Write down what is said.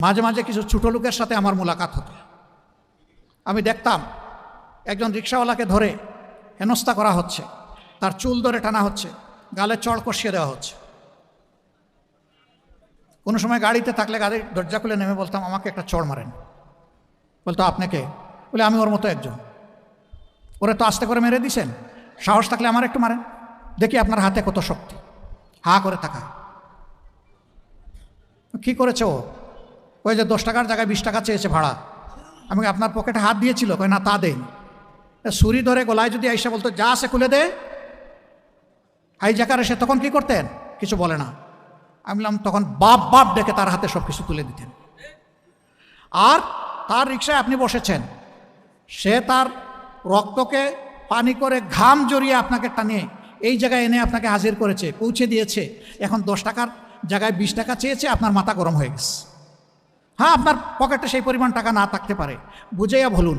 মাঝে মাঝে কিছু ছোটো লোকের সাথে আমার মোলাকাত হতো। আমি দেখতাম একজন রিক্সাওয়ালাকে ধরে হেনস্থা করা হচ্ছে, তার চুল ধরে টানা হচ্ছে, গালে চড় কষিয়ে দেওয়া হচ্ছে। কোনো সময় গাড়িতে থাকলে গাড়ির দরজা খুলে নেমে বলতাম, আমাকে একটা চড় মারেন। বলতো, আপনাকে? বলে, আমি ওর মতো একজন। ওরে তো আস্তে করে মেরে দিছেন, সাহস থাকলে আমার একটু মারেন, দেখি আপনার হাতে কত শক্তি। হা করে থাকা। কি করেছে ও? ওই যে 10 টাকার জায়গায় 20 টাকা চেয়েছে ভাড়া। আমি আপনার পকেটে হাত দিয়েছিল? কই না, তা দেন। ছুরি ধরে গলায় যদি আইসা বলতো, যা আছে খুলে দে, হাইজাকার এসে তখন কি করতেন? কিছু বলে না। আমি বললাম, তখন বাপ বাপ ডেকে তার হাতে সব কিছু তুলে দিতেন। আর তার রিক্সায় আপনি বসেছেন, সে তার রক্তকে পানি করে ঘাম জড়িয়ে আপনাকে টানিয়ে এই জায়গায় এনে আপনাকে হাজির করেছে, পৌঁছে দিয়েছে। এখন 10 টাকার জায়গায় 20 টাকা চেয়েছে, আপনার মাথা গরম হয়ে গেছে। হ্যাঁ, আপনার পকেটে সেই পরিমাণ টাকা না থাকতে পারে, বুঝাইয়া বলুন।